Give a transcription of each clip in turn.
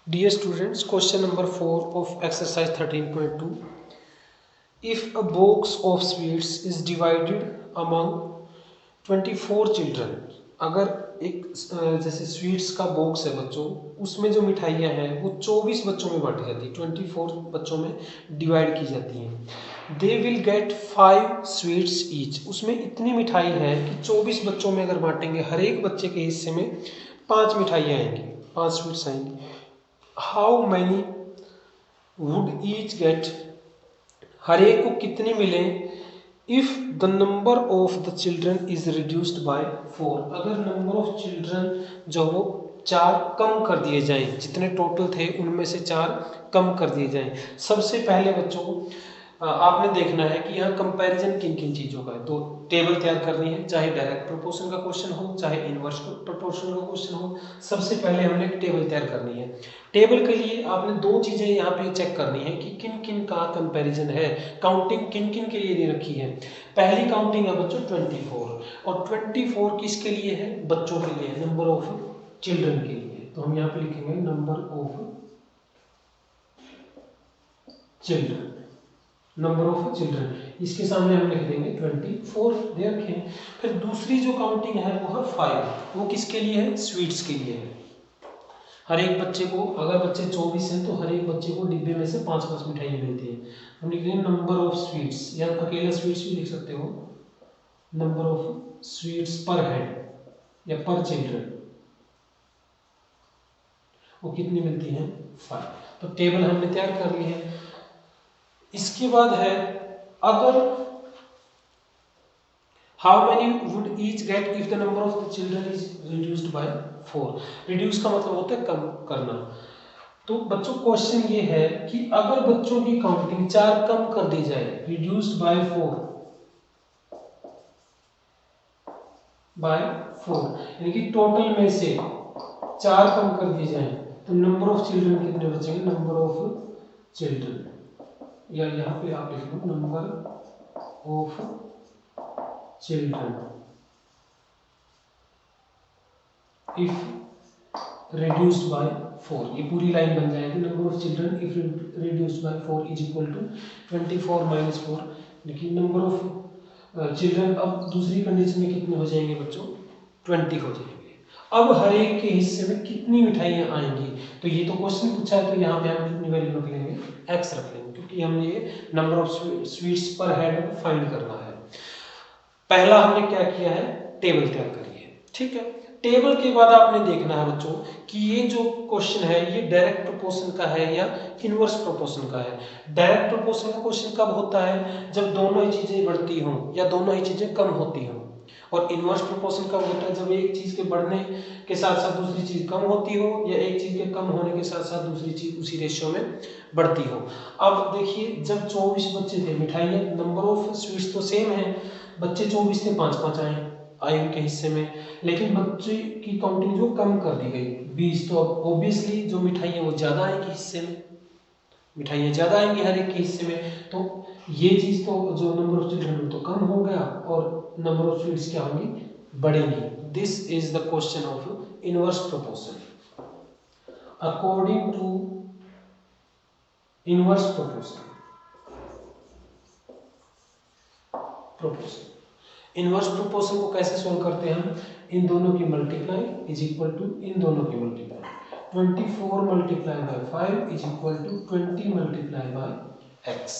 Dear students, question number 4 of exercise 13.2. If a box of sweets is divided among 24 children, अगर एक जैसे sweets का box है बच्चों, उसमें जो मिठाइयाँ हैं वो 24 बच्चों में बांटी जाती है, 24 बच्चों में डिवाइड की जाती हैं। They will get 5 sweets each, उसमें इतनी मिठाई है कि 24 बच्चों में अगर बांटेंगे हर एक बच्चे के हिस्से में 5 मिठाइयाँ आएंगी, 5 स्वीट्स आएंगी। How many would each get, हर एक को कितनी मिले if the number of the children is reduced by 4, अगर नंबर ऑफ चिल्ड्रन जो वो 4 कम कर दिए जाएं, जितने टोटल थे उनमें से 4 कम कर दिए जाएं। सबसे पहले बच्चों आपने देखना है कि यहाँ कंपैरिजन किन किन चीज़ों का है। तो टेबल तैयार करनी है, चाहे डायरेक्ट प्रोपोर्शन का क्वेश्चन हो चाहे इनवर्स प्रोपोर्शन का क्वेश्चन हो। सबसे पहले हमने एक टेबल तैयार करनी है। टेबल के लिए आपने दो चीज़ें यहाँ पे चेक करनी है कि किन किन का कंपैरिजन है, काउंटिंग किन किन के लिए दे रखी है। पहली काउंटिंग है बच्चों 24, और 24 किसके लिए है? बच्चों के लिए, नंबर ऑफ चिल्ड्रन के लिए। तो हम यहाँ पे लिखेंगे number of children, number of children, इसके सामने हम लिख देंगे 24 दे रखे हैं। फिर दूसरी जो काउंटिंग है वो है 5, वो किसके लिए है? स्वीट्स के लिए है। हर एक बच्चे को, अगर बच्चे 24 हैं तो हर एक बच्चे को डिब्बे में से 5-5 मिठाइयाँ मिलती है। हम लिख देंगे नंबर ऑफ स्वीट्स, या अकेला स्वीट्स भी लिख सकते हो, नंबर ऑफ स्वीट्स पर हेड या पर चिल्ड्रन, वो कितनी मिलती है? 5। तो टेबल हमने तैयार कर ली है। इसके बाद है अगर how many would each get if the number of the children is reduced by 4। Reduce का मतलब होता है कम करना। तो बच्चों क्वेश्चन ये है कि अगर बच्चों की काउंटिंग 4 कम कर दी जाए, रिड्यूस्ड बाय 4 यानी कि टोटल में से 4 कम कर दिए जाए, तो नंबर ऑफ चिल्ड्रन कितने बचेंगे? नंबर ऑफ चिल्ड्रन, या यहाँ पे आप लिख लो number of children if reduced by 4, ये पूरी लाइन बन जाएगी। Number of children if reduced by 4 is equal to 24 minus 4। देखिए नंबर ऑफ चिल्ड्रन अब दूसरी कंडीशन में कितने हो जाएंगे बच्चों? 20 हो जाएंगे। अब हर एक के हिस्से में कितनी मिठाइयाँ आएंगी? तो ये तो क्वेश्चन पूछा है, तो यहाँ पे हम कितनी वैल्यू रख लेंगे? x रख लेंगे, क्योंकि हमने ये नंबर ऑफ स्वीट्स पर हेड फाइंड करना है। पहला हमने क्या किया है? टेबल तैयार करी है, ठीक है। टेबल के बाद आपने देखना है बच्चों कि ये जो क्वेश्चन है ये डायरेक्ट प्रोपोर्शन का है या इनवर्स प्रोपोर्शन का है। डायरेक्ट प्रोपोर्शन का क्वेश्चन कब होता है? जब दोनों ही चीजें बढ़ती हों या दोनों ही चीजें कम होती हों। और इनवर्स प्रोपोर्शन कब होता है? जब एक चीज के बढ़ने के साथ साथ दूसरी चीज कम होती हो, या एक चीज के कम होने के साथ साथ दूसरी चीज उसी रेशियो में बढ़ती हो। अब देखिए जब 24 बच्चे थे, मिठाइयाँ नंबर ऑफ स्वीट्स तो सेम है, बच्चे 24 थे, 5-5 आए उनके हिस्से में, लेकिन बच्चे की काउंटिंग जो कम कर दी गई 20, तो अब ऑब्वियसली जो मिठाइयाँ वो ज़्यादा आएंगी हिस्से में, मिठाइयाँ ज़्यादा आएंगी हर एक के हिस्से में। तो ये चीज़ तो जो नंबर ऑफ चिल्ड्रन तो कम हो गया और नंबर ऑफ स्वीट्स क्या होंगी? बढ़ेंगी। This is the question of inverse proportion according to inverse proportion. Inverse proportion को कैसे सोल्व करते हैं हम? इन दोनों की मल्टीप्लाई इज इक्वल टू इन दोनों की multiply. 24 multiply by 5 is equal to 20 multiply by x।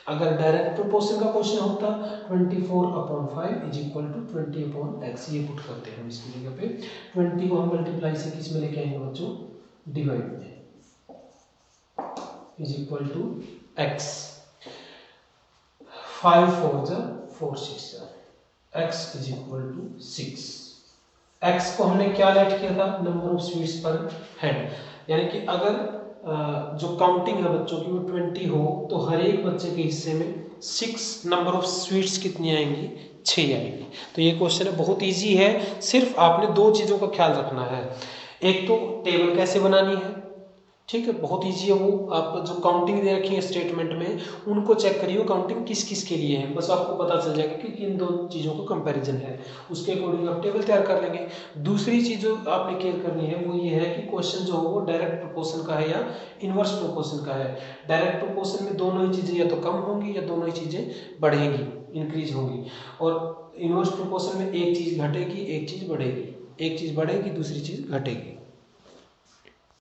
अगर डायरेक्ट प्रोपोर्शन का क्वेश्चन होता 24/5 इज इक्वल टू 20/x, ये पुट करते हैं हम इसकी जगह पे। 20 को हम मल्टीप्लाई से किस में लेके आएंगे बच्चों? डिवाइड में, इज इक्वल टू x। 5 4 जा 4 6 जा, x is equal to 6। x को हमने क्या लेट किया था? नंबर ऑफ स्वीट्स पर हेड, यानी कि अगर जो काउंटिंग है बच्चों की वो 20 हो तो हर एक बच्चे के हिस्से में 6 नंबर ऑफ स्वीट्स कितनी आएंगी? 6 आएंगी। तो ये क्वेश्चन है, बहुत इजी है, सिर्फ आपने दो चीज़ों का ख्याल रखना है। एक तो टेबल कैसे बनानी है, ठीक है, बहुत ईजी है वो। आप जो काउंटिंग दे रखी है स्टेटमेंट में उनको चेक करिए काउंटिंग किस किस के लिए है, बस आपको पता चल जाएगा कि किन दो चीज़ों का कंपैरिजन है, उसके अकॉर्डिंग आप टेबल तैयार कर लेंगे। दूसरी चीज़ जो आपने केयर करनी है वो ये है कि क्वेश्चन जो हो वो डायरेक्ट प्रोपोर्शन का है या इनवर्स प्रोपोर्शन का है। डायरेक्ट प्रोपोर्शन में दोनों ही चीज़ें या तो कम होंगी या दोनों ही चीज़ें बढ़ेंगी, इंक्रीज होंगी, और इनवर्स प्रोपोर्शन में एक चीज़ घटेगी एक चीज़ बढ़ेगी, एक चीज़ बढ़ेगी दूसरी चीज़ घटेगी।